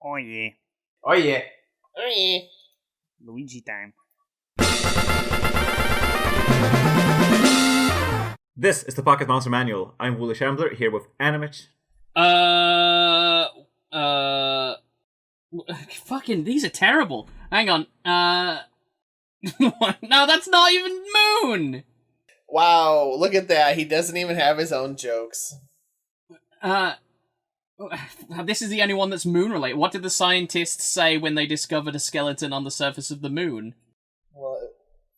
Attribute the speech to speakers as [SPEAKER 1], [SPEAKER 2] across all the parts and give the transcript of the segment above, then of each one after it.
[SPEAKER 1] Oh yeah.
[SPEAKER 2] Oh yeah.
[SPEAKER 3] Oh yeah.
[SPEAKER 1] Luigi time.
[SPEAKER 4] This is the Pocket Monster Manual. I'm Wooly Shambler, here with Animate.
[SPEAKER 5] Fucking, these are terrible. Hang on. No, that's not even Moon!
[SPEAKER 3] Wow, look at that. He doesn't even have his own jokes.
[SPEAKER 5] This is the only one that's moon related. What did the scientists say when they discovered a skeleton on the surface of the moon?
[SPEAKER 3] What?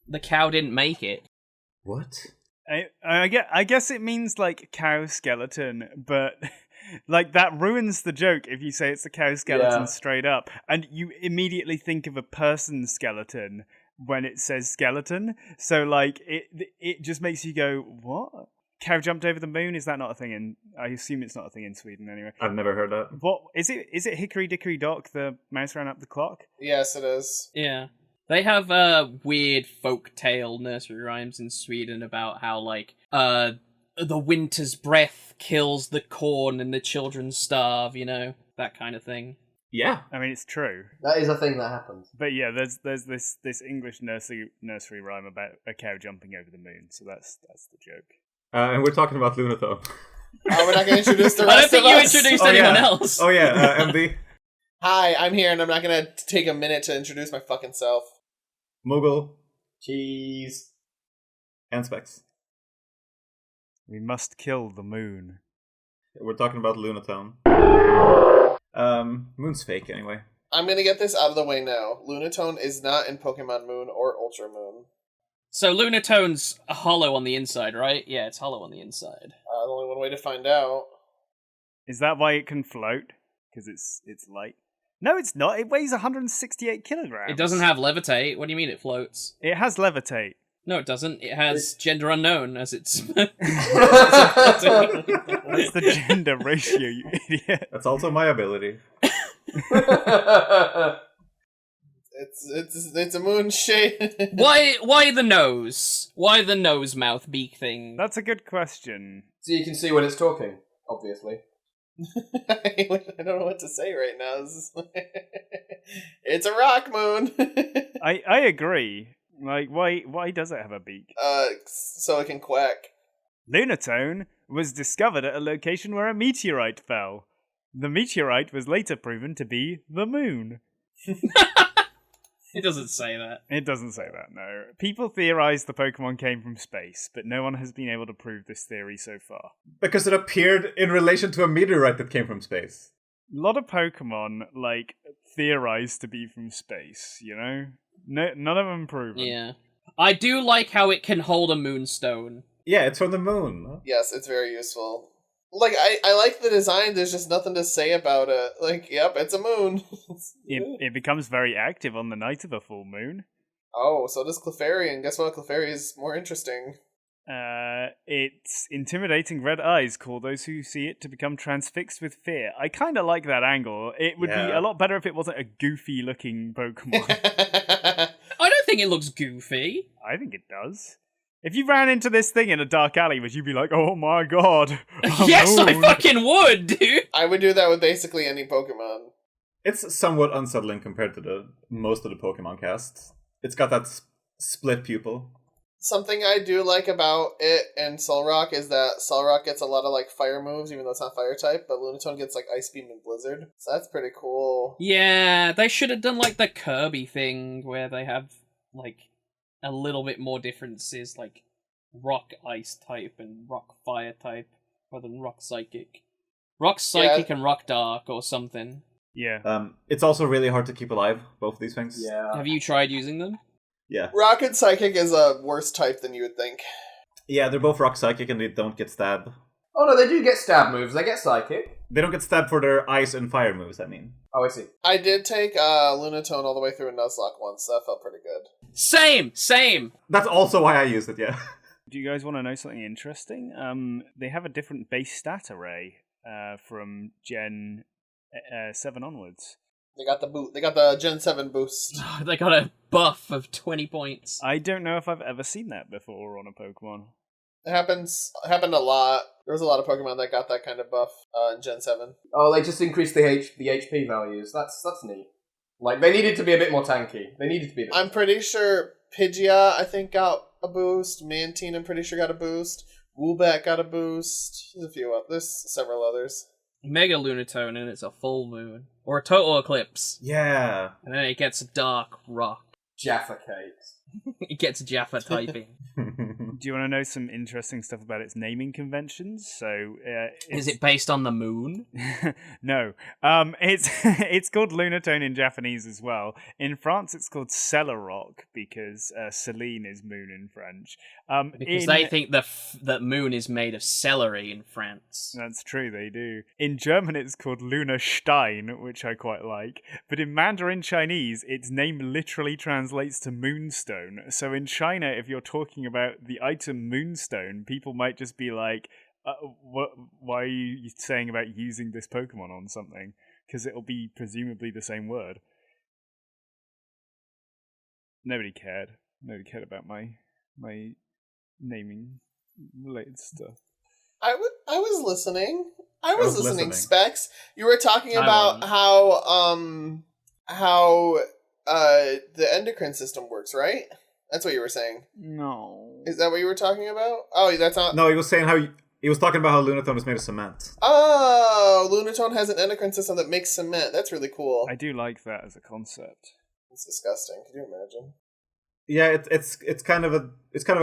[SPEAKER 5] The cow didn't make it.
[SPEAKER 4] What?
[SPEAKER 1] I guess it means like cow skeleton, but like that ruins the joke if you say it's a cow skeleton straight up, and you immediately think of a person skeleton when it says skeleton. So like it just makes you go, what? Cow jumped over the moon? Is that not a thing in... I assume it's not a thing in Sweden anyway.
[SPEAKER 4] I've never heard that.
[SPEAKER 1] What is it? Is it Hickory Dickory Dock, the mouse ran up the clock?
[SPEAKER 3] Yes, it is.
[SPEAKER 5] Yeah. They have weird folk tale nursery rhymes in Sweden about how, like, the winter's breath kills the corn and the children starve, you know? That kind of thing.
[SPEAKER 4] Yeah.
[SPEAKER 1] I mean, it's true.
[SPEAKER 2] That is a thing that happens.
[SPEAKER 1] But yeah, there's this English nursery rhyme about a cow jumping over the moon, so that's the joke.
[SPEAKER 4] And we're talking about Lunatone.
[SPEAKER 3] Oh, we're not going to introduce the
[SPEAKER 5] I don't
[SPEAKER 3] rest
[SPEAKER 5] think
[SPEAKER 3] of
[SPEAKER 5] you
[SPEAKER 3] us?
[SPEAKER 5] introduced anyone else.
[SPEAKER 4] Oh yeah, MB.
[SPEAKER 3] Hi, I'm here, and I'm not going to take a minute to introduce my fucking self.
[SPEAKER 4] Mogul.
[SPEAKER 2] Cheese.
[SPEAKER 4] And Specs.
[SPEAKER 1] We must kill the moon.
[SPEAKER 4] We're talking about Lunatone. Moon's fake, anyway.
[SPEAKER 3] I'm going to get this out of the way now. Lunatone is not in Pokemon Moon or Ultra Moon.
[SPEAKER 5] So Lunatone's hollow on the inside, right? Yeah, it's hollow on the inside.
[SPEAKER 3] There's only one way to find out.
[SPEAKER 1] Is that why it can float? Because it's light? No, it's not. It weighs 168 kilograms.
[SPEAKER 5] It doesn't have levitate. What do you mean it floats?
[SPEAKER 1] It has levitate.
[SPEAKER 5] No, it doesn't. It has gender unknown as its...
[SPEAKER 1] What's the gender ratio, you idiot?
[SPEAKER 4] That's also my ability.
[SPEAKER 3] It's a moon shade.
[SPEAKER 5] Why the nose? Why the nose, mouth, beak thing?
[SPEAKER 1] That's a good question.
[SPEAKER 2] So you can see when it's talking, obviously.
[SPEAKER 3] I don't know what to say right now. It's a rock moon.
[SPEAKER 1] I agree. Like, why does it have a beak?
[SPEAKER 3] So it can quack.
[SPEAKER 1] Lunatone was discovered at a location where a meteorite fell. The meteorite was later proven to be the moon.
[SPEAKER 5] It doesn't say that.
[SPEAKER 1] It doesn't say that, no. People theorize the Pokemon came from space, but no one has been able to prove this theory so far.
[SPEAKER 4] Because it appeared in relation to a meteorite that came from space.
[SPEAKER 1] A lot of Pokemon, like, theorize to be from space, you know? No, none of them proven.
[SPEAKER 5] Yeah. I do like how it can hold a moonstone.
[SPEAKER 4] Yeah, it's from the moon.
[SPEAKER 3] Yes, it's very useful. Like, I like the design, there's just nothing to say about it. Like, yep, it's a moon.
[SPEAKER 1] It becomes very active on the night of a full moon.
[SPEAKER 3] Oh, so does Clefairy, and guess what? Clefairy is more interesting.
[SPEAKER 1] Its intimidating red eyes cause those who see it to become transfixed with fear. I kind of like that angle. It would be a lot better if it wasn't a goofy-looking Pokemon.
[SPEAKER 5] I don't think it looks goofy.
[SPEAKER 1] I think it does. If you ran into this thing in a dark alley, would you be like, oh my god?
[SPEAKER 5] Yes, I fucking would, dude!
[SPEAKER 3] I would do that with basically any Pokemon.
[SPEAKER 4] It's somewhat unsettling compared to most of the Pokemon casts. It's got that split pupil.
[SPEAKER 3] Something I do like about it and Solrock is that Solrock gets a lot of, like, fire moves, even though it's not fire type, but Lunatone gets, like, Ice Beam and Blizzard. So that's pretty cool.
[SPEAKER 5] Yeah, they should have done, like, the Kirby thing, where they have, like, a little bit more differences, like rock ice type and rock fire type, rather than rock psychic. Rock psychic and rock dark or something.
[SPEAKER 1] Yeah.
[SPEAKER 4] It's also really hard to keep alive, both of these things.
[SPEAKER 2] Yeah.
[SPEAKER 5] Have you tried using them?
[SPEAKER 4] Yeah.
[SPEAKER 3] Rock and Psychic is a worse type than you would think.
[SPEAKER 4] Yeah, they're both rock psychic and they don't get stabbed.
[SPEAKER 2] Oh no, they do get stab moves. They get psychic.
[SPEAKER 4] They don't get stabbed for their ice and fire moves, I mean.
[SPEAKER 2] Oh, I see.
[SPEAKER 3] I did take Lunatone all the way through a Nuzlocke once, so that felt pretty good.
[SPEAKER 5] Same!
[SPEAKER 4] That's also why I used it, yeah.
[SPEAKER 1] Do you guys want to know something interesting? They have a different base stat array from Gen 7 onwards.
[SPEAKER 3] They got the Gen 7 boost.
[SPEAKER 5] They got a buff of 20 points.
[SPEAKER 1] I don't know if I've ever seen that before on a Pokemon.
[SPEAKER 3] It happened a lot. There was a lot of Pokemon that got that kind of buff in Gen 7.
[SPEAKER 2] Oh, they just increased the HP values. That's neat. Like, they needed to be a bit more tanky. They needed to be a bit
[SPEAKER 3] I'm pretty sure Pidgeot, I think, got a boost. Mantine, I'm pretty sure, got a boost. Woobat got a boost. There's several others.
[SPEAKER 5] Mega Lunatone, and it's a full moon. Or a total eclipse.
[SPEAKER 4] Yeah.
[SPEAKER 5] And then it gets dark rock.
[SPEAKER 2] Jaffa cakes.
[SPEAKER 5] It gets Jaffa typing.
[SPEAKER 1] Do you want to know some interesting stuff about its naming conventions? So,
[SPEAKER 5] Is it based on the moon?
[SPEAKER 1] No. It's called Lunatone in Japanese as well. In France, it's called Celeroc because Celine is moon in French.
[SPEAKER 5] Because they think that moon is made of celery in France.
[SPEAKER 1] That's true, they do. In German, it's called Lunastein, which I quite like. But in Mandarin Chinese, its name literally translates to moonstone. So in China, if you're talking about the item moonstone, people might just be like, why are you saying about using this Pokemon on something? Because it'll be presumably the same word. Nobody cared. Nobody cared about my naming related stuff.
[SPEAKER 3] I was listening. I was listening, Specs. You were talking
[SPEAKER 5] I
[SPEAKER 3] about
[SPEAKER 5] wasn't.
[SPEAKER 3] how the endocrine system works, right? That's what you were saying.
[SPEAKER 1] No.
[SPEAKER 3] Is that what you were talking about? Oh, that's not...
[SPEAKER 4] No, he was saying he was talking about how Lunatone is made of cement.
[SPEAKER 3] Oh, Lunatone has an endocrine system that makes cement. That's really cool.
[SPEAKER 1] I do like that as a concept.
[SPEAKER 3] It's disgusting. Can you imagine?
[SPEAKER 4] Yeah, it's kind of a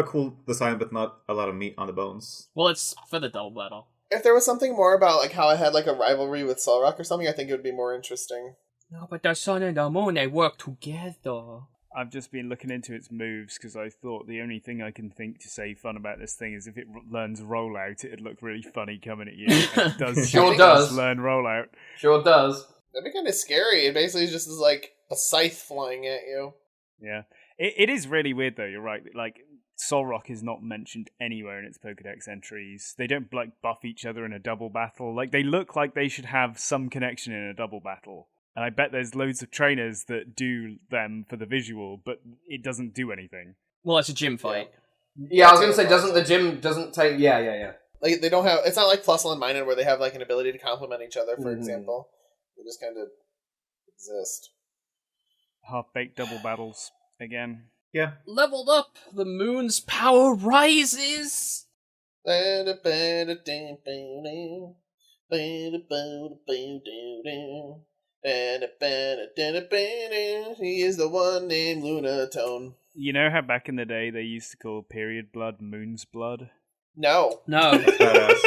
[SPEAKER 4] cool design, but not a lot of meat on the bones.
[SPEAKER 5] Well, it's for the double battle.
[SPEAKER 3] If there was something more about like how it had like a rivalry with Solrock or something, I think it would be more interesting.
[SPEAKER 5] No, but the sun and the moon, they work together.
[SPEAKER 1] I've just been looking into its moves because I thought the only thing I can think to say fun about this thing is if it learns rollout, it'd look really funny coming at you. And it does.
[SPEAKER 2] Sure does.
[SPEAKER 1] Learn rollout.
[SPEAKER 2] Sure does.
[SPEAKER 3] That'd be kind of scary. It basically just is like a scythe flying at you.
[SPEAKER 1] Yeah, it is really weird though. You're right. Like Solrock is not mentioned anywhere in its Pokedex entries. They don't like buff each other in a double battle. Like they look like they should have some connection in a double battle. And I bet there's loads of trainers that do them for the visual, but it doesn't do anything.
[SPEAKER 5] Well, it's a gym fight.
[SPEAKER 2] Yeah, I was gonna say, doesn't the gym take? Yeah.
[SPEAKER 3] Like they don't have. It's not like Plusle and Minun where they have like an ability to complement each other. For example, they just kind of exist.
[SPEAKER 1] Half-baked double battles again.
[SPEAKER 4] Yeah.
[SPEAKER 5] Leveled up, the moon's power rises.
[SPEAKER 3] He is the one named Lunatone.
[SPEAKER 1] You know how back in the day they used to call period blood moon's blood?
[SPEAKER 3] No.
[SPEAKER 4] Badass.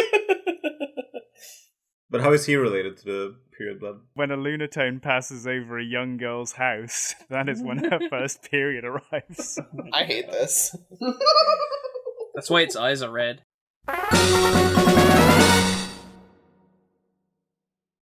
[SPEAKER 4] But how is he related to the period blood?
[SPEAKER 1] When a Lunatone passes over a young girl's house, that is when her first period arrives.
[SPEAKER 3] I hate this.
[SPEAKER 5] That's why its eyes are red.